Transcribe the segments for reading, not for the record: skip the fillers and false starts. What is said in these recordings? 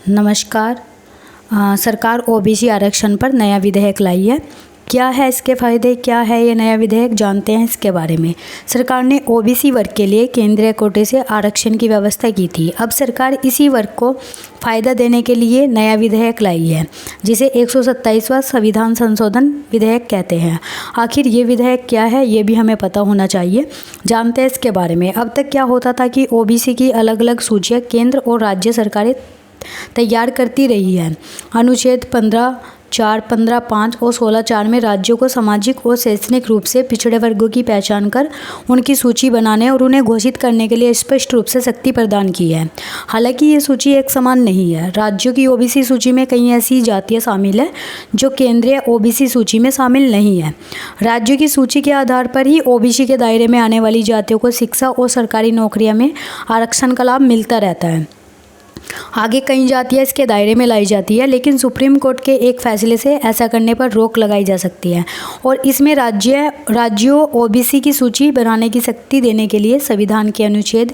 नमस्कार। सरकार ओबीसी आरक्षण पर नया विधेयक लाई है। क्या है इसके फ़ायदे, क्या है ये नया विधेयक, जानते हैं इसके बारे में। सरकार ने ओबीसी वर्ग के लिए केंद्रीय कोटे से आरक्षण की व्यवस्था की थी। अब सरकार इसी वर्ग को फ़ायदा देने के लिए नया विधेयक लाई है, जिसे 127वां संविधान संशोधन विधेयक कहते हैं। आखिर ये विधेयक क्या है, ये भी हमें पता होना चाहिए। जानते हैं इसके बारे में। अब तक क्या होता था कि ओबीसी की अलग अलग सूचियाँ केंद्र और राज्य सरकारें तैयार करती रही है। अनुच्छेद 15(4), 15(5) और 16(4) में राज्यों को सामाजिक और शैक्षणिक रूप से पिछड़े वर्गों की पहचान कर उनकी सूची बनाने और उन्हें घोषित करने के लिए स्पष्ट रूप से शक्ति प्रदान की है। हालांकि ये सूची एक समान नहीं है। राज्यों की ओबीसी सूची में कई ऐसी जातियां शामिल हैं जो केंद्रीय ओबीसी सूची में शामिल नहीं है। राज्यों की सूची के आधार पर ही ओबीसी के दायरे में आने वाली जातियों को शिक्षा और सरकारी नौकरियों में आरक्षण का लाभ मिलता रहता है। आगे कई जातियां इसके दायरे में लाई जाती है, लेकिन सुप्रीम कोर्ट के एक फैसले से ऐसा करने पर रोक लगाई जा सकती है और इसमें राज्यों ओबीसी की सूची बनाने की शक्ति देने के लिए संविधान के अनुच्छेद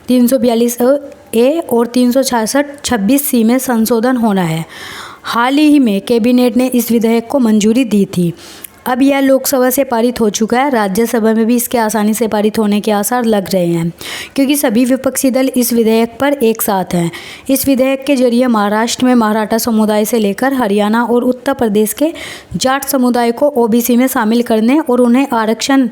342A और 366(26)C में संशोधन होना है। हाल ही में कैबिनेट ने इस विधेयक को मंजूरी दी थी। अब यह लोकसभा से पारित हो चुका है। राज्यसभा में भी इसके आसानी से पारित होने के आसार लग रहे हैं, क्योंकि सभी विपक्षी दल इस विधेयक पर एक साथ हैं। इस विधेयक के जरिए महाराष्ट्र में मराठा समुदाय से लेकर हरियाणा और उत्तर प्रदेश के जाट समुदाय को ओबीसी में शामिल करने और उन्हें आरक्षण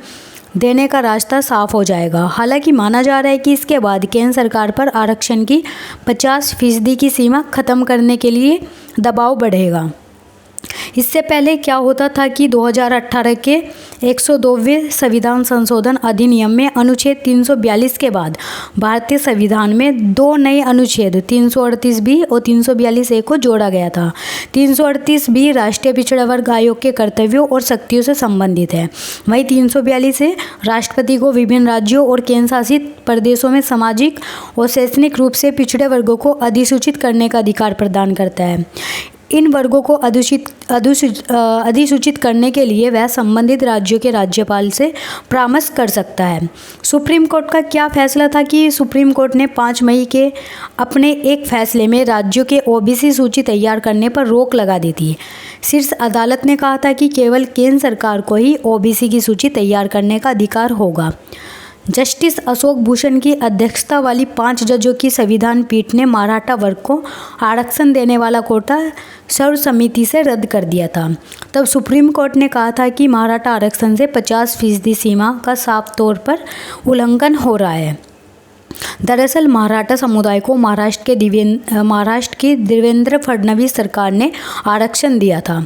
देने का रास्ता साफ हो जाएगा। हालांकि माना जा रहा है कि इसके बाद केंद्र सरकार पर आरक्षण की 50% की सीमा खत्म करने के लिए दबाव बढ़ेगा। इससे पहले क्या होता था कि 2018 के 102वें संविधान संशोधन अधिनियम में अनुच्छेद 342 के बाद भारतीय संविधान में दो नए अनुच्छेद 338B और 342A को जोड़ा गया था। 338B राष्ट्रीय पिछड़ा वर्ग आयोग के कर्तव्यों और शक्तियों से संबंधित है। वहीं 342A राष्ट्रपति को विभिन्न राज्यों और केंद्र शासित प्रदेशों में सामाजिक और शैक्षणिक रूप से पिछड़े वर्गों को अधिसूचित करने का अधिकार प्रदान करता है। इन वर्गों को अधिसूचित करने के लिए वह संबंधित राज्यों के राज्यपाल से परामर्श कर सकता है। सुप्रीम कोर्ट का क्या फैसला था कि सुप्रीम कोर्ट ने 5 मई के अपने एक फैसले में राज्यों के ओबीसी सूची तैयार करने पर रोक लगा दी थी। शीर्ष अदालत ने कहा था कि केवल केंद्र सरकार को ही ओबीसी की सूची तैयार करने का अधिकार होगा। जस्टिस अशोक भूषण की अध्यक्षता वाली 5 जजों की संविधान पीठ ने मराठा वर्ग को आरक्षण देने वाला कोटा सर्वसम्मति से रद्द कर दिया था। तब सुप्रीम कोर्ट ने कहा था कि मराठा आरक्षण से 50% सीमा का साफ तौर पर उल्लंघन हो रहा है। दरअसल मराठा समुदाय को महाराष्ट्र की देवेंद्र फडणवीस सरकार ने आरक्षण दिया था।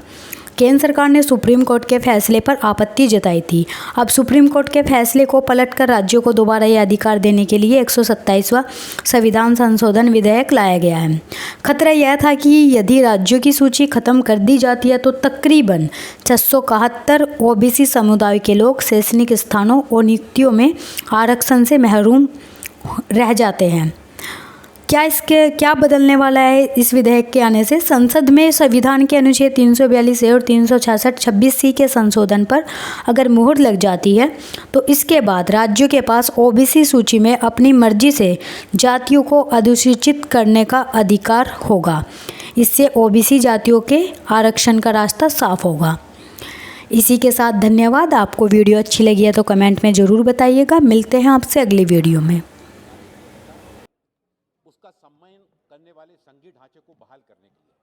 केंद्र सरकार ने सुप्रीम कोर्ट के फैसले पर आपत्ति जताई थी। अब सुप्रीम कोर्ट के फैसले को पलटकर राज्यों को दोबारा यह अधिकार देने के लिए 127वां संविधान संशोधन विधेयक लाया गया है। खतरा यह था कि यदि राज्यों की सूची खत्म कर दी जाती है तो तकरीबन 671 ओबीसी समुदाय के लोग शैक्षणिक स्थानों और नियुक्तियों में आरक्षण से महरूम रह जाते हैं। क्या बदलने वाला है इस विधेयक के आने से? संसद में संविधान के अनुच्छेद 342A और 366(26)C के संशोधन पर अगर मुहर लग जाती है तो इसके बाद राज्यों के पास ओबीसी सूची में अपनी मर्जी से जातियों को अधिसूचित करने का अधिकार होगा। इससे ओबीसी जातियों के आरक्षण का रास्ता साफ होगा। इसी के साथ धन्यवाद। आपको वीडियो अच्छी लगी है तो कमेंट में ज़रूर बताइएगा। मिलते हैं आपसे अगली वीडियो में। उसका सम्मान करने वाले संघीय ढांचे को बहाल करने के लिए